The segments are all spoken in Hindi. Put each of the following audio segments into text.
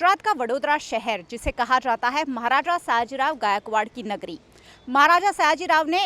गुजरात का वडोदरा शहर, जिसे कहा जाता है महाराजा सयाजीराव गायकवाड़ की नगरी। महाराजा सयाजीराव ने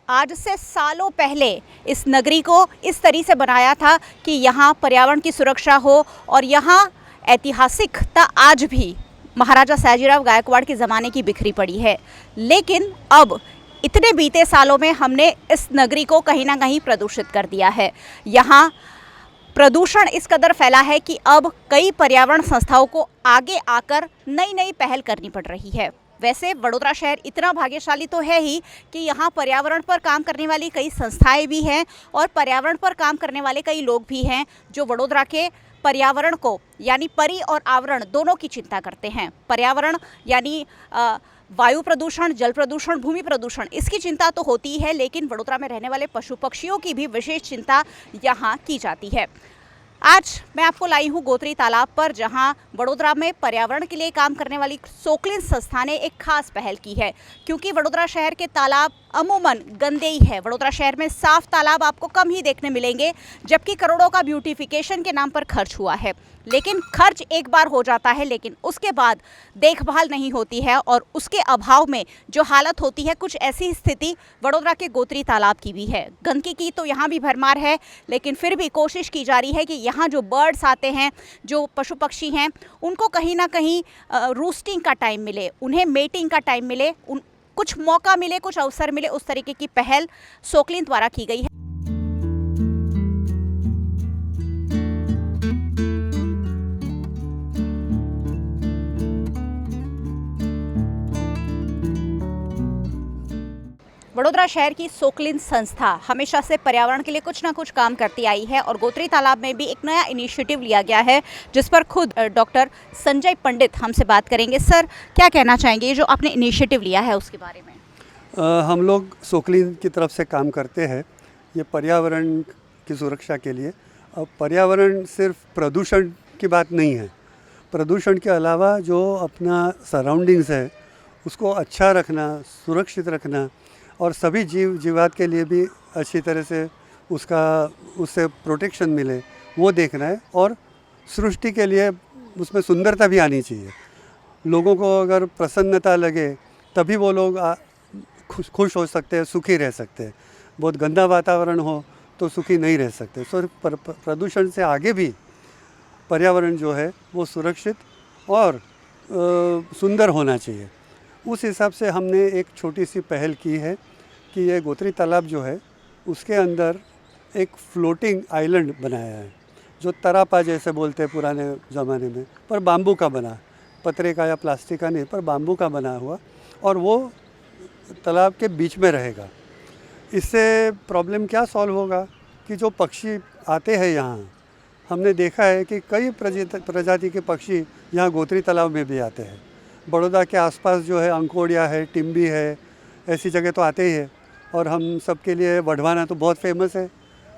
आज से सालों पहले इस नगरी को इस तरह से बनाया था कि यहाँ पर्यावरण की सुरक्षा हो, और यहाँ ऐतिहासिकता आज भी महाराजा सयाजीराव गायकवाड़ के ज़माने की बिखरी पड़ी है। लेकिन अब इतने बीते सालों में हमने इस नगरी को कहीं ना कहीं प्रदूषित कर दिया है। यहाँ प्रदूषण इस कदर फैला है कि अब कई पर्यावरण संस्थाओं को आगे आकर नई नई पहल करनी पड़ रही है। वैसे वडोदरा शहर इतना भाग्यशाली तो है ही कि यहाँ पर्यावरण पर काम करने वाली कई संस्थाएं भी हैं और पर्यावरण पर काम करने वाले कई लोग भी हैं जो वडोदरा के पर्यावरण को, यानी परि और आवरण दोनों की चिंता करते हैं। पर्यावरण यानी वायु प्रदूषण, जल प्रदूषण, भूमि प्रदूषण, इसकी चिंता तो होती ही है, लेकिन वडोदरा में रहने वाले पशु पक्षियों की भी विशेष चिंता यहाँ की जाती है। आज मैं आपको लाई हूँ गोत्री तालाब पर, जहाँ वडोदरा में पर्यावरण के लिए काम करने वाली सोक्लिन संस्था ने एक खास पहल की है। क्योंकि वडोदरा शहर के तालाब अमूमन गंदे ही है। वडोदरा शहर में साफ तालाब आपको कम ही देखने मिलेंगे, जबकि करोड़ों का ब्यूटिफिकेशन के नाम पर खर्च हुआ है। लेकिन खर्च एक बार हो जाता है, लेकिन उसके बाद देखभाल नहीं होती है, और उसके अभाव में जो हालत होती है, कुछ ऐसी स्थिति वडोदरा के गोत्री तालाब की भी है। गंदगी की तो यहाँ भी भरमार है, लेकिन फिर भी कोशिश की जा रही है कि यहाँ जो बर्ड्स आते हैं, जो पशु पक्षी हैं, उनको कहीं ना कहीं रूस्टिंग का टाइम मिले, उन्हें मेटिंग का टाइम मिले, कुछ मौका मिले, कुछ अवसर मिले। उस तरीके की पहल सोक्लिन द्वारा की गई है। वडोदरा शहर की सोक्लिन संस्था हमेशा से पर्यावरण के लिए कुछ ना कुछ काम करती आई है, और गोत्री तालाब में भी एक नया इनिशिएटिव लिया गया है, जिस पर खुद डॉक्टर संजय पंडित हमसे बात करेंगे। सर, क्या कहना चाहेंगे, ये जो आपने इनिशिएटिव लिया है उसके बारे में? हम लोग सोक्लिन की तरफ से काम करते हैं ये पर्यावरण की सुरक्षा के लिए। अब पर्यावरण सिर्फ प्रदूषण की बात नहीं है। प्रदूषण के अलावा जो अपना सराउंडिंग्स है उसको अच्छा रखना, सुरक्षित रखना, और सभी जीवात के लिए भी अच्छी तरह से उससे प्रोटेक्शन मिले, वो देखना है। और सृष्टि के लिए उसमें सुंदरता भी आनी चाहिए। लोगों को अगर प्रसन्नता लगे तभी वो लोग खुश हो सकते हैं, सुखी रह सकते हैं। बहुत गंदा वातावरण हो तो सुखी नहीं रह सकते। सो प्रदूषण से आगे भी पर्यावरण जो है वो सुरक्षित और सुंदर होना चाहिए। उस हिसाब से हमने एक छोटी सी पहल की है कि ये गोत्री तालाब जो है उसके अंदर एक फ्लोटिंग आइलैंड बनाया है, जो तरापा जैसे बोलते हैं पुराने ज़माने में, पर बाम्बू का बना, पतरे का या प्लास्टिक का नहीं, पर बाम्बू का बना हुआ, और वो तालाब के बीच में रहेगा। इससे प्रॉब्लम क्या सॉल्व होगा कि जो पक्षी आते हैं यहाँ, हमने देखा है कि कई प्रजाति के पक्षी यहाँ गोत्री तालाब में भी आते हैं। बड़ौदा के आसपास जो है अंकोड़िया है, टिम्बी है, ऐसी जगह तो आते ही है। और हम सब के लिए वढवाना तो बहुत फेमस है,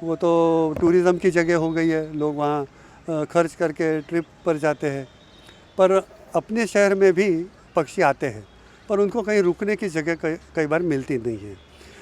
वो तो टूरिज़म की जगह हो गई है। लोग वहाँ खर्च करके ट्रिप पर जाते हैं। पर अपने शहर में भी पक्षी आते हैं, पर उनको कहीं रुकने की जगह कई बार मिलती नहीं है,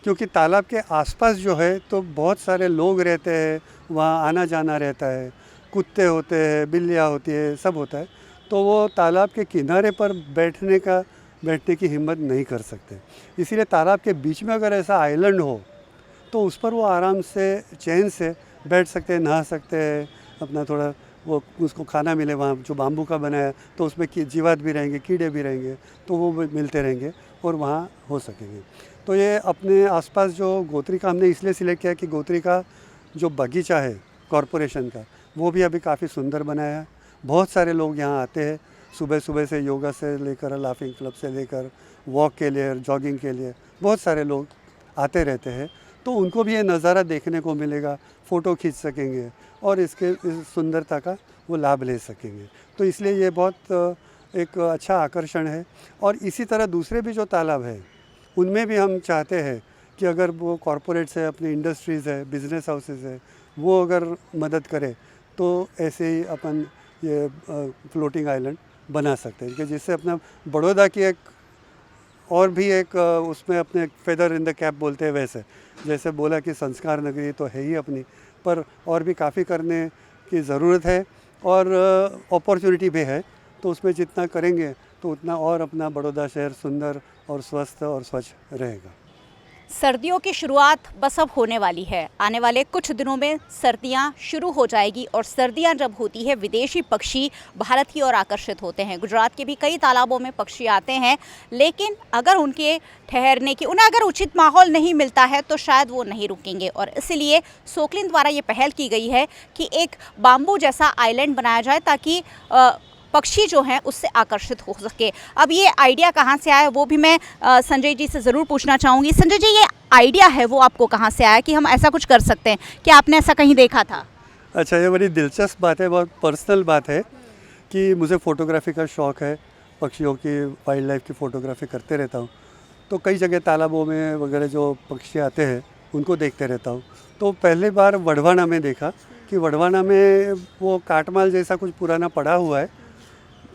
क्योंकि तालाब के आसपास जो है तो बहुत सारे लोग रहते हैं, वहाँ आना जाना रहता है, कुत्ते होते हैं, बिल्लियाँ होती है, सब होता है। तो वो तालाब के किनारे पर बैठने की हिम्मत नहीं कर सकते। इसीलिए तालाब के बीच में अगर ऐसा आइलैंड हो तो उस पर वो आराम से चैन से बैठ सकते हैं, नहा सकते हैं, अपना थोड़ा वो उसको खाना मिले। वहाँ जो बाम्बू का बना है तो उसमें जीवात भी रहेंगे, कीड़े भी रहेंगे, तो वो मिलते रहेंगे और वहाँ हो सकेंगे। तो ये अपने आसपास जो गोत्री का हमने इसलिए सिलेक्ट किया कि गोत्री का जो बगीचा है कॉरपोरेशन का, वो भी अभी काफ़ी सुंदर बनाया है। बहुत सारे लोग यहाँ आते हैं, सुबह सुबह से योगा से लेकर, लाफिंग क्लब से लेकर, वॉक के लिए, जॉगिंग के लिए बहुत सारे लोग आते रहते हैं। तो उनको भी ये नज़ारा देखने को मिलेगा, फ़ोटो खींच सकेंगे और इस सुंदरता का वो लाभ ले सकेंगे। तो इसलिए ये बहुत एक अच्छा आकर्षण है। और इसी तरह दूसरे भी जो तालाब है उनमें भी हम चाहते हैं कि अगर वो कॉरपोरेट्स है, अपनी इंडस्ट्रीज़ है, बिज़नेस हाउसेस है, वो अगर मदद करे तो ऐसे ही अपन ये फ्लोटिंग आइलैंड बना सकते हैं, कि जिससे अपना बड़ौदा की एक और भी एक उसमें अपने फेदर इन द कैप बोलते हैं, वैसे जैसे बोला कि संस्कार नगरी तो है ही अपनी, पर और भी काफ़ी करने की ज़रूरत है और अपॉर्चुनिटी भी है। तो उसमें जितना करेंगे तो उतना और अपना बड़ौदा शहर सुंदर और स्वस्थ और स्वच्छ रहेगा। सर्दियों की शुरुआत बस अब होने वाली है। आने वाले कुछ दिनों में सर्दियां शुरू हो जाएगी और सर्दियां जब होती है विदेशी पक्षी भारत की ओर आकर्षित होते हैं। गुजरात के भी कई तालाबों में पक्षी आते हैं, लेकिन अगर उनके ठहरने की उन्हें अगर उचित माहौल नहीं मिलता है तो शायद वो नहीं रुकेंगे। और इसलिए सोकलिन द्वारा ये पहल की गई है कि एक बाम्बू जैसा आइलैंड बनाया जाए ताकि पक्षी जो हैं उससे आकर्षित हो सके। अब ये आइडिया कहाँ से आया वो भी मैं संजय जी से ज़रूर पूछना चाहूँगी। संजय जी, ये आइडिया है वो आपको कहाँ से आया कि हम ऐसा कुछ कर सकते हैं? क्या आपने ऐसा कहीं देखा था? अच्छा, ये बड़ी दिलचस्प बात है, बहुत पर्सनल बात है कि मुझे फ़ोटोग्राफी का शौक़ है, पक्षियों की वाइल्ड लाइफ की फ़ोटोग्राफी करते रहता हूँ। तो कई जगह तालाबों में वगैरह जो पक्षी आते हैं उनको देखते रहता हूँ। तो पहली बार वडवाना में देखा कि वडवाना में वो काटमाल जैसा कुछ पुराना पड़ा हुआ है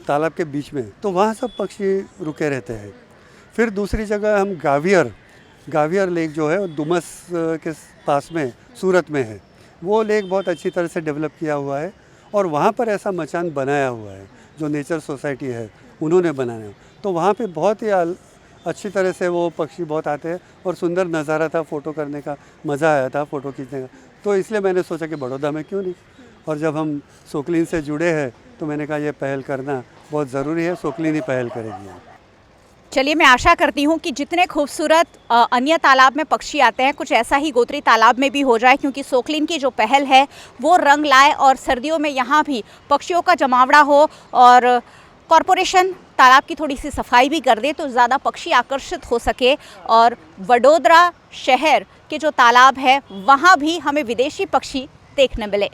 तालाब के बीच में, तो वहाँ सब पक्षी रुके रहते हैं। फिर दूसरी जगह हम गावियर लेक जो है वो दुमस के पास में सूरत में है। वो लेक बहुत अच्छी तरह से डेवलप किया हुआ है और वहाँ पर ऐसा मचान बनाया हुआ है जो नेचर सोसाइटी है उन्होंने बनाया। तो वहाँ पे बहुत ही अच्छी तरह से वो पक्षी बहुत आते हैं और सुंदर नज़ारा था, फ़ोटो करने का मज़ा आया था, फ़ोटो खींचने का। तो इसलिए मैंने सोचा कि बड़ौदा में क्यों नहीं, और जब हम सोकलिन से जुड़े हैं तो मैंने कहा ये पहल करना बहुत ज़रूरी है, सोकलिन ही पहल करेगी। चलिए, मैं आशा करती हूँ कि जितने खूबसूरत अन्य तालाब में पक्षी आते हैं कुछ ऐसा ही गोत्री तालाब में भी हो जाए, क्योंकि सोकलिन की जो पहल है वो रंग लाए और सर्दियों में यहाँ भी पक्षियों का जमावड़ा हो और कॉरपोरेशन तालाब की थोड़ी सी सफाई भी कर दे तो ज़्यादा पक्षी आकर्षित हो सके और वडोदरा शहर के जो तालाब है वहाँ भी हमें विदेशी पक्षी देखने मिले।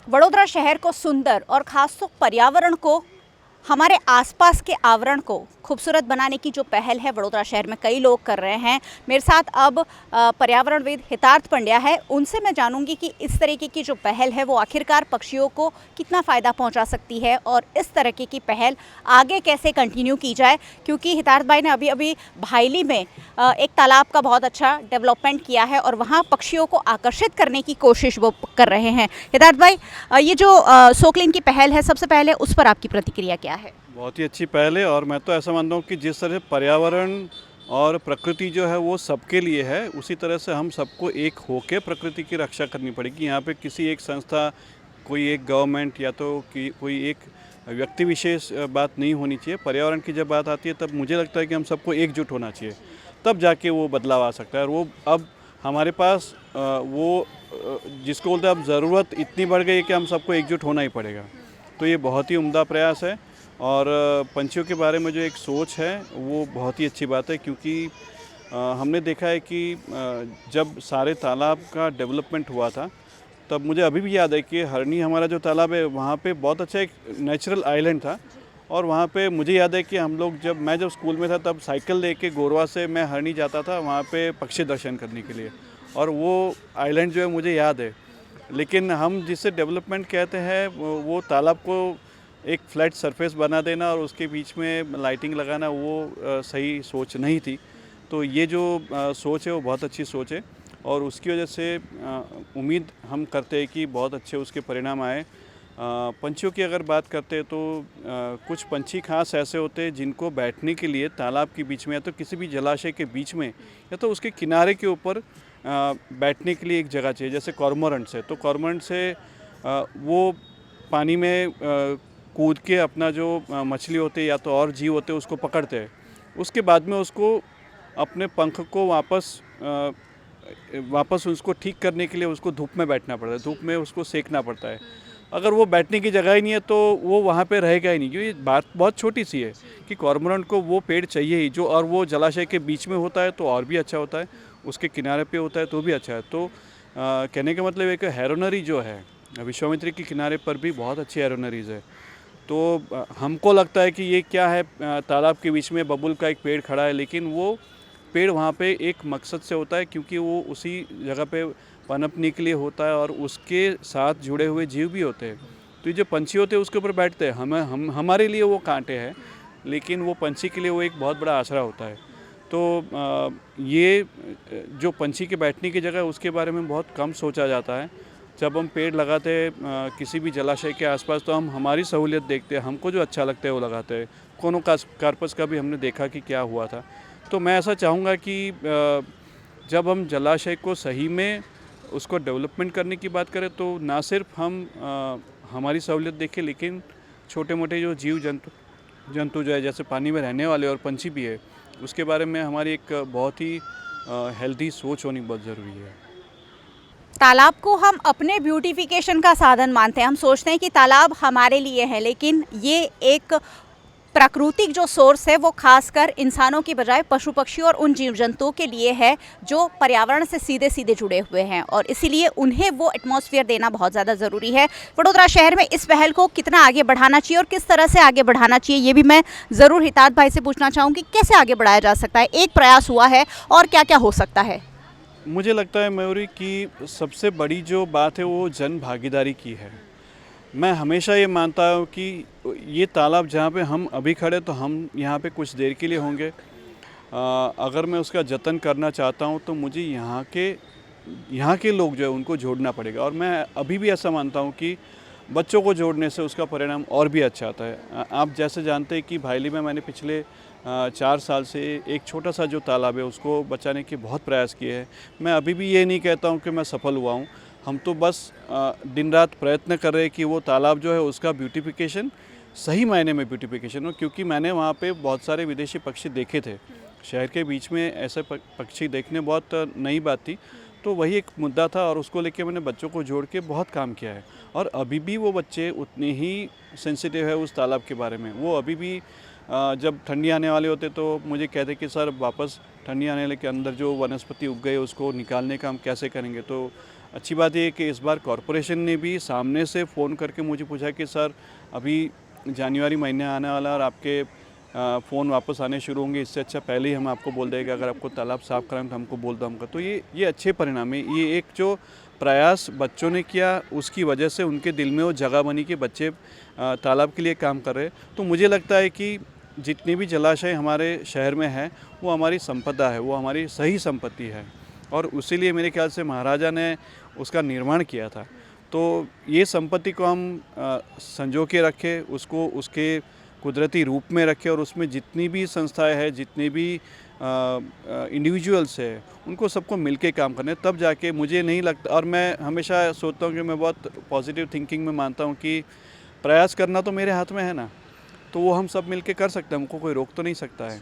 वडोदरा शहर को सुंदर और खास तो पर्यावरण को, हमारे आसपास के आवरण को खूबसूरत बनाने की जो पहल है वडोदरा शहर में कई लोग कर रहे हैं। मेरे साथ अब पर्यावरणविद हितार्थ पंड्या है, उनसे मैं जानूंगी कि इस तरीके की जो पहल है वो आखिरकार पक्षियों को कितना फ़ायदा पहुंचा सकती है और इस तरीके की पहल आगे कैसे कंटिन्यू की जाए। क्योंकि हितार्थ भाई ने अभी अभी भाईली में एक तालाब का बहुत अच्छा डेवलपमेंट किया है और वहाँ पक्षियों को आकर्षित करने की कोशिश वो कर रहे हैं। हितार्थ भाई, ये जो सोकलिन की पहल है, सबसे पहले उस पर आपकी प्रतिक्रिया क्या है? बहुत ही अच्छी पहल है और मैं तो ऐसा मानता हूँ कि जिस तरह पर्यावरण और प्रकृति जो है वो सबके लिए है, उसी तरह से हम सबको एक होके प्रकृति की रक्षा करनी पड़ेगी। यहाँ पे किसी एक संस्था, कोई एक गवर्नमेंट या तो कोई एक व्यक्ति विशेष बात नहीं होनी चाहिए। पर्यावरण की जब बात आती है तब मुझे लगता है कि हम सबको एकजुट होना चाहिए, तब जाके वो बदलाव आ सकता है। और वो अब हमारे पास वो जिसको बोलते हैं अब ज़रूरत इतनी बढ़ गई है कि हम सबको एकजुट होना ही पड़ेगा। तो ये बहुत ही उम्दा प्रयास है और पंछियों के बारे में जो एक सोच है वो बहुत ही अच्छी बात है, क्योंकि हमने देखा है कि जब सारे तालाब का डेवलपमेंट हुआ था तब मुझे अभी भी याद है कि हरणी हमारा जो तालाब है वहाँ पे बहुत अच्छा एक नेचुरल आइलैंड था। और वहाँ पे मुझे याद है कि हम लोग मैं जब स्कूल में था तब साइकिल लेके गोरवा से मैं हरणी जाता था वहाँ पे पक्षी दर्शन करने के लिए, और वो आइलैंड जो है मुझे याद है। लेकिन हम जिसे डेवलपमेंट कहते हैं वो तालाब को एक फ्लैट सरफेस बना देना और उसके बीच में लाइटिंग लगाना, वो सही सोच नहीं थी। तो ये जो सोच है वो बहुत अच्छी सोच है और उसकी वजह से उम्मीद हम करते हैं कि बहुत अच्छे उसके परिणाम आए। पंछियों की अगर बात करते हैं तो कुछ पंछी खास ऐसे होते हैं जिनको बैठने के लिए तालाब के बीच में या तो किसी भी जलाशय के बीच में या तो उसके किनारे के ऊपर बैठने के लिए एक जगह चाहिए। जैसे कॉर्मोरेंट्स है, तो कॉर्मोरेंट से वो पानी में कूद के अपना जो मछली होते हैं या तो और जीव होते हैं उसको पकड़ते हैं। उसके बाद में उसको अपने पंख को वापस उसको ठीक करने के लिए उसको धूप में बैठना पड़ता है, धूप में उसको सेकना पड़ता है। अगर वो बैठने की जगह ही नहीं है तो वो वहाँ पे रहेगा ही नहीं, क्योंकि बात बहुत छोटी सी है कि कॉर्मोरेंट को वो पेड़ चाहिए ही जो, और वो जलाशय के बीच में होता है तो और भी अच्छा होता है, उसके किनारे पे होता है तो भी अच्छा है। तो कहने का मतलब है कि हेरोनरी जो है विश्वामित्री के किनारे पर भी बहुत अच्छी हेरोनरीज है। तो हमको लगता है कि ये क्या है, तालाब के बीच में बबुल का एक पेड़ खड़ा है, लेकिन वो पेड़ वहाँ पे एक मकसद से होता है, क्योंकि वो उसी जगह पे पनपने के लिए होता है और उसके साथ जुड़े हुए जीव भी होते हैं। तो ये जो पंछी होते हैं उसके ऊपर बैठते हैं, हमारे लिए वो कांटे हैं, लेकिन वो पंछी के लिए वो एक बहुत बड़ा आसरा होता है। तो ये जो पंछी के बैठने की जगह है उसके बारे में बहुत कम सोचा जाता है। जब हम पेड़ लगाते हैं किसी भी जलाशय के आसपास तो हम हमारी सहूलियत देखते हैं, हमको जो अच्छा लगता है वो लगाते हैं। कोनो कार्पस का भी हमने देखा कि क्या हुआ था। तो मैं ऐसा चाहूँगा कि जब हम जलाशय को सही में उसको डेवलपमेंट करने की बात करें तो ना सिर्फ हम हमारी सहूलियत देखें, लेकिन छोटे मोटे जो जीव जंतु जो है जैसे पानी में रहने वाले और पंछी भी है, उसके बारे में हमारी एक बहुत ही हेल्दी सोच होनी बहुत ज़रूरी है। तालाब को हम अपने ब्यूटिफिकेशन का साधन मानते हैं। हम सोचते हैं कि तालाब हमारे लिए है, लेकिन ये एक प्राकृतिक जो सोर्स है वो खासकर इंसानों की बजाय पशु पक्षी और उन जीव जंतुओं के लिए है जो पर्यावरण से सीधे सीधे जुड़े हुए हैं, और इसीलिए उन्हें वो एटमॉस्फेयर देना बहुत ज़्यादा ज़रूरी है। वडोदरा शहर में इस पहल को कितना आगे बढ़ाना चाहिए और किस तरह से आगे बढ़ाना चाहिए, ये भी मैं ज़रूर हितात भाई से पूछना चाहूँगी। कैसे आगे बढ़ाया जा सकता है? एक प्रयास हुआ है और क्या क्या हो सकता है? मुझे लगता है मयूरी कि सबसे बड़ी जो बात है वो जन भागीदारी की है। मैं हमेशा ये मानता हूँ कि ये तालाब जहाँ पे हम अभी खड़े तो हम यहाँ पे कुछ देर के लिए होंगे। अगर मैं उसका जतन करना चाहता हूँ तो मुझे यहाँ के लोग जो है उनको जोड़ना पड़ेगा, और मैं अभी भी ऐसा मानता हूँ कि बच्चों को जोड़ने से उसका परिणाम और भी अच्छा आता है। आप जैसे जानते हैं कि भाईली में मैंने पिछले 4 साल से एक छोटा सा जो तालाब है उसको बचाने के बहुत प्रयास किए हैं। मैं अभी भी ये नहीं कहता हूँ कि मैं सफल हुआ हूँ, हम तो बस दिन रात प्रयत्न कर रहे हैं कि वो तालाब जो है उसका ब्यूटिफिकेशन सही मायने में ब्यूटिफिकेशन हो, क्योंकि मैंने वहाँ पे बहुत सारे विदेशी पक्षी देखे थे। शहर के बीच में ऐसे पक्षी देखने बहुत नई बात थी, तो वही एक मुद्दा था और उसको लेके मैंने बच्चों को जोड़ के बहुत काम किया है। और अभी भी वो बच्चे उतने ही सेंसिटिव है उस तालाब के बारे में। वो अभी भी जब ठंडी आने वाले होते तो मुझे कहते कि सर वापस ठंडी आने के अंदर जो वनस्पति उग गए उसको निकालने का हम कैसे करेंगे। तो अच्छी बात ये है कि इस बार कॉरपोरेशन ने भी सामने से फ़ोन करके मुझे पूछा कि सर अभी जनवरी महीने आने वाला है और आपके फ़ोन वापस आने शुरू होंगे, इससे अच्छा पहले ही हम आपको बोल देंगे अगर आपको तालाब साफ़ कराएं तो हमको बोल दो हमका। तो ये अच्छे परिणाम है। ये एक जो प्रयास बच्चों ने किया उसकी वजह से उनके दिल में वो जगह बनी कि बच्चे तालाब के लिए काम कर रहे हैं। तो मुझे लगता है कि जितनी भी जलाशय हमारे शहर में है वो हमारी संपदा है, वो हमारी सही संपत्ति है, और उसीलिए मेरे ख्याल से महाराजा ने उसका निर्माण किया था। तो ये संपत्ति को हम संजो के रखें, उसको उसके कुदरती रूप में रखें, और उसमें जितनी भी संस्थाएं हैं, जितने भी इंडिविजुअल्स हैं, उनको सबको मिलके काम करने, तब जाके मुझे नहीं लगता। और मैं हमेशा सोचता हूँ कि मैं बहुत पॉजिटिव थिंकिंग में मानता हूँ कि प्रयास करना तो मेरे हाथ में है ना, तो वो हम सब मिलके कर सकते हैं, हमको कोई रोक तो नहीं सकता है।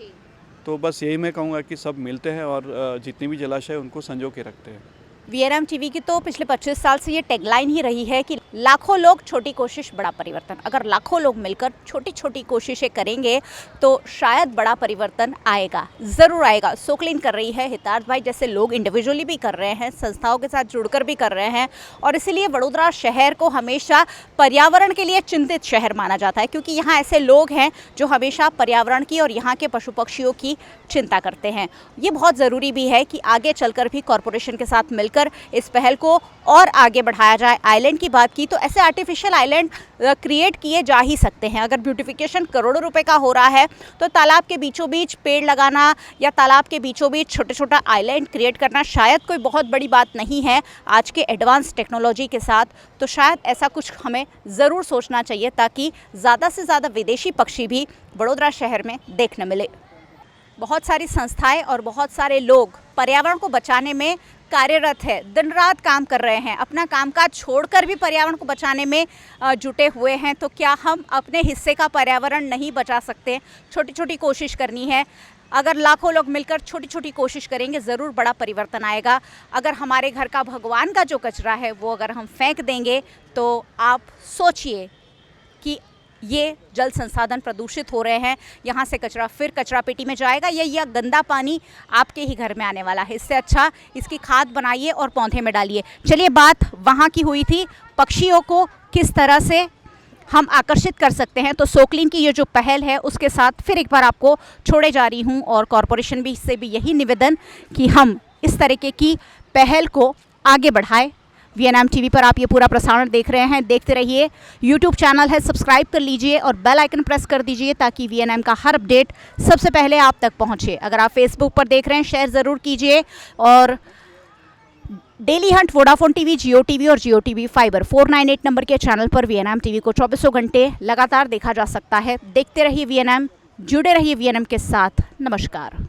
तो बस यही मैं कहूँगा कि सब मिलते हैं और जितनी भी जलाशय है उनको संजो के रखते हैं। वीआरएम टीवी की तो पिछले 25 साल से ये टैगलाइन ही रही है कि लाखों लोग छोटी कोशिश बड़ा परिवर्तन। अगर लाखों लोग मिलकर छोटी छोटी कोशिशें करेंगे तो शायद बड़ा परिवर्तन आएगा, ज़रूर आएगा। सोकलिन कर रही है, हितार्थ भाई जैसे लोग इंडिविजुअली भी कर रहे हैं, संस्थाओं के साथ जुड़कर भी कर रहे हैं, और इसीलिए वडोदरा शहर को हमेशा पर्यावरण के लिए चिंतित शहर माना जाता है, क्योंकि यहाँ ऐसे लोग हैं जो हमेशा पर्यावरण की और यहाँ के पशु पक्षियों की चिंता करते हैं। ये बहुत ज़रूरी भी है कि आगे चलकर भी कॉरपोरेशन के साथ मिलकर इस पहल को और आगे बढ़ाया जाए। आइलैंड की बात की तो ऐसे आर्टिफिशियल आइलैंड क्रिएट किए जा ही सकते हैं। अगर ब्यूटिफिकेशन करोड़ों रुपए का हो रहा है तो तालाब के बीचों बीच पेड़ लगाना या तालाब के बीचों बीच छोटे छोटा आइलैंड क्रिएट करना शायद कोई बहुत बड़ी बात नहीं है आज के एडवांस टेक्नोलॉजी के साथ। तो शायद ऐसा कुछ हमें ज़रूर सोचना चाहिए ताकि ज़्यादा से ज़्यादा विदेशी पक्षी भी वडोदरा शहर में देखने मिले। बहुत सारी संस्थाएं और बहुत सारे लोग पर्यावरण को बचाने में कार्यरत है, दिन रात काम कर रहे हैं, अपना कामकाज छोड़कर भी पर्यावरण को बचाने में जुटे हुए हैं। तो क्या हम अपने हिस्से का पर्यावरण नहीं बचा सकते? छोटी छोटी कोशिश करनी है। अगर लाखों लोग मिलकर छोटी छोटी कोशिश करेंगे ज़रूर बड़ा परिवर्तन आएगा। अगर हमारे घर का भगवान का जो कचरा है वो अगर हम फेंक देंगे तो आप सोचिए कि ये जल संसाधन प्रदूषित हो रहे हैं, यहाँ से कचरा फिर कचरा पेटी में जाएगा, यह गंदा पानी आपके ही घर में आने वाला है। इससे अच्छा इसकी खाद बनाइए और पौधे में डालिए। चलिए, बात वहाँ की हुई थी, पक्षियों को किस तरह से हम आकर्षित कर सकते हैं। तो सोकलिन की ये जो पहल है उसके साथ फिर एक बार आपको छोड़े जा रही हूँ, और कॉरपोरेशन भी से भी यही निवेदन कि हम इस तरीके की पहल को आगे बढ़ाए। वीएनएम टीवी पर आप ये पूरा प्रसारण देख रहे हैं, देखते रहिए। यूट्यूब चैनल है, सब्सक्राइब कर लीजिए और बेल आइकन प्रेस कर दीजिए ताकि वीएनएम का हर अपडेट सबसे पहले आप तक पहुंचे। अगर आप फेसबुक पर देख रहे हैं, शेयर ज़रूर कीजिए। और डेली हंट, वोडाफोन टीवी, जियो टीवी और जियो टीवी फाइबर 498 नंबर के चैनल पर वीएनएम टीवी को 24 घंटे लगातार देखा जा सकता है। देखते रहिए वीएनएम, जुड़े रहिए वीएनएम के साथ। नमस्कार।